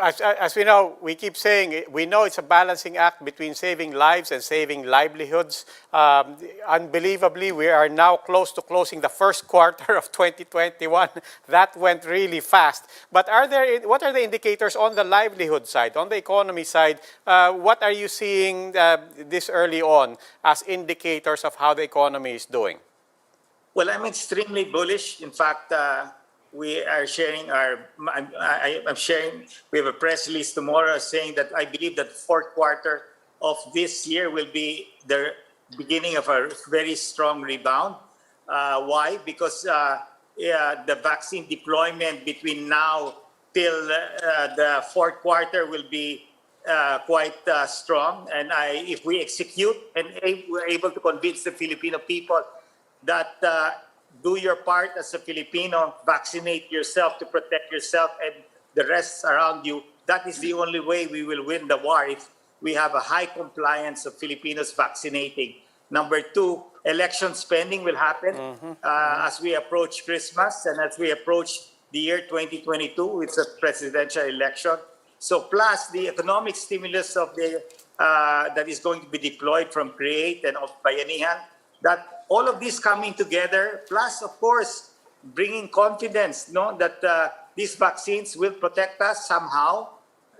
as we know, we keep saying, we know it's a balancing act between saving lives and saving livelihoods. Unbelievably, we are now close to closing the first quarter of 2021. That went really fast. But what are the indicators on the livelihood side, on the economy side? What are you seeing this early on as indicators of how the economy is doing? Well, I'm extremely bullish. In fact, we are sharing I'm sharing, we have a press release tomorrow saying that I believe that fourth quarter of this year will be the beginning of a very strong rebound. Why? Because the vaccine deployment between now till the fourth quarter will be quite strong. And if we execute and we're able to convince the Filipino people that do your part as a Filipino, vaccinate yourself to protect yourself and the rest around you. That is the only way we will win the war, if we have a high compliance of Filipinos vaccinating. Number two, election spending will happen as we approach Christmas and as we approach the year 2022. It's a presidential election. So plus the economic stimulus of that is going to be deployed from CREATE and of Bayanihan, that all of this coming together, plus, of course, bringing confidence, that these vaccines will protect us somehow,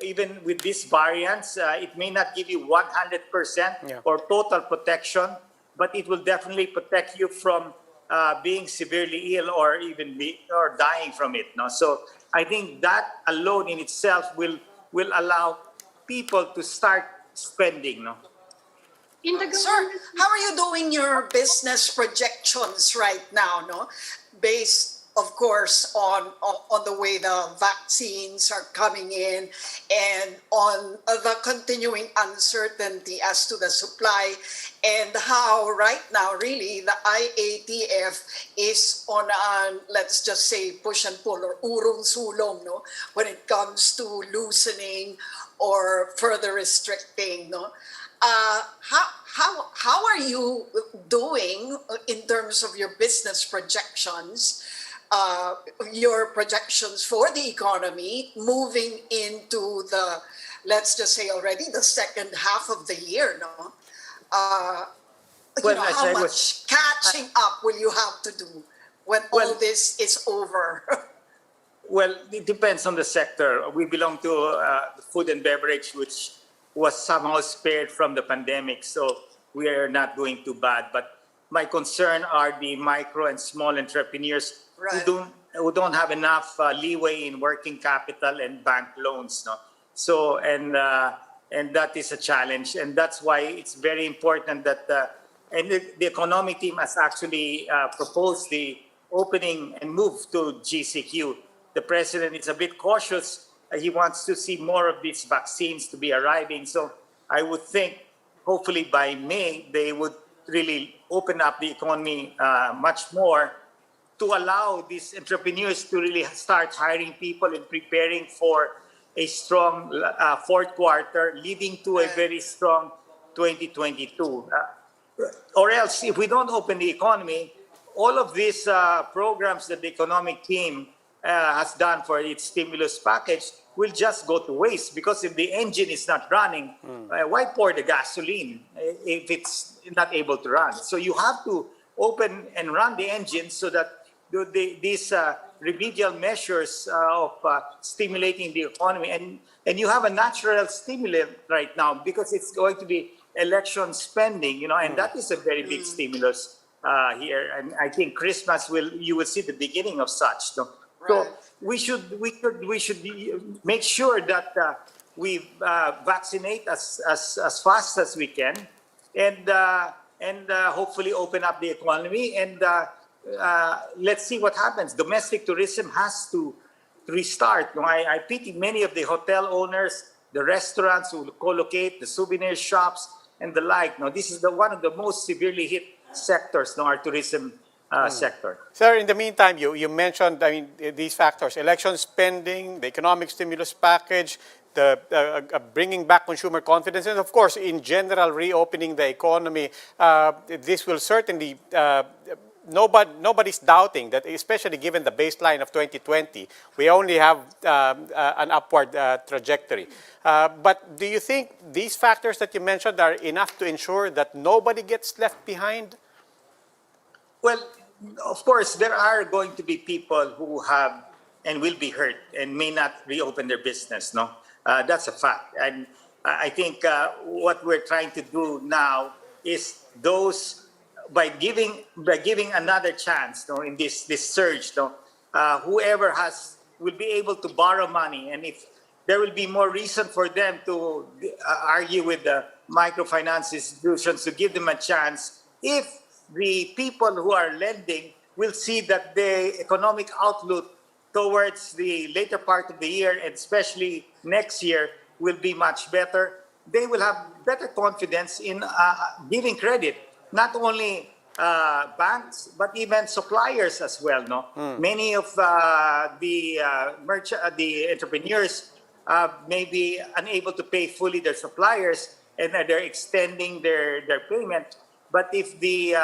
even with these variants. It may not give you 100% or total protection, but it will definitely protect you from being severely ill or even dying from it. So I think that alone in itself will allow people to start spending. Sir, how are you doing your business projections right now, based, of course, on the way the vaccines are coming in and on the continuing uncertainty as to the supply, and how right now really the IATF is on a, let's just say, push and pull or urong-sulong, when it comes to loosening or further restricting, How are you doing in terms of your business projections, your projections for the economy moving into the, let's just say already the second half of the year, how much catching up will you have to do when all this is over? Well, it depends on the sector. We belong to food and beverage, which was somehow spared from the pandemic, so we are not doing too bad. But my concern are the micro and small entrepreneurs who don't have enough leeway in working capital and bank loans. So and that is a challenge, and that's why it's very important that and the economic team has actually proposed the opening and move to GCQ. The president is a bit cautious. He wants to see more of these vaccines to be arriving. So I would think hopefully by May, they would really open up the economy much more to allow these entrepreneurs to really start hiring people and preparing for a strong fourth quarter, leading to a very strong 2022. Or else, if we don't open the economy, all of these programs that the economic team has done for its stimulus package will just go to waste, because if the engine is not running, why pour the gasoline if it's not able to run? So you have to open and run the engine so that these remedial measures of stimulating the economy, and you have a natural stimulant right now because it's going to be election spending, and that is a very big stimulus here. And I think Christmas you will see the beginning of such. So we should make sure that we vaccinate as fast as we can, and hopefully open up the economy, and let's see what happens. Domestic tourism has to restart. I pity many of the hotel owners, the restaurants who co-locate, the souvenir shops, and the like. This is one of the most severely hit sectors, our tourism sector. Sir, in the meantime, you mentioned, these factors: election spending, the economic stimulus package, the bringing back consumer confidence, and of course, in general, reopening the economy. This will certainly nobody's doubting that, especially given the baseline of 2020, we only have an upward trajectory. But do you think these factors that you mentioned are enough to ensure that nobody gets left behind? Well, of course, there are going to be people who have and will be hurt and may not reopen their business. No, that's a fact. And I think what we're trying to do now is those by giving another chance. No, in this surge. No, whoever has will be able to borrow money, and if there will be more reason for them to argue with the microfinance institutions to give them a chance if the people who are lending will see that the economic outlook towards the later part of the year and especially next year will be much better. They will have better confidence in giving credit, not only banks but even suppliers as well. No, many of the entrepreneurs may be unable to pay fully their suppliers and they're extending their payment. But if the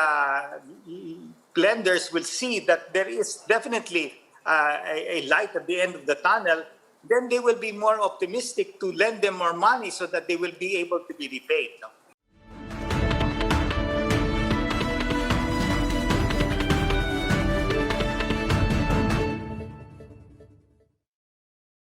lenders will see that there is definitely a light at the end of the tunnel, then they will be more optimistic to lend them more money so that they will be able to be repaid. No?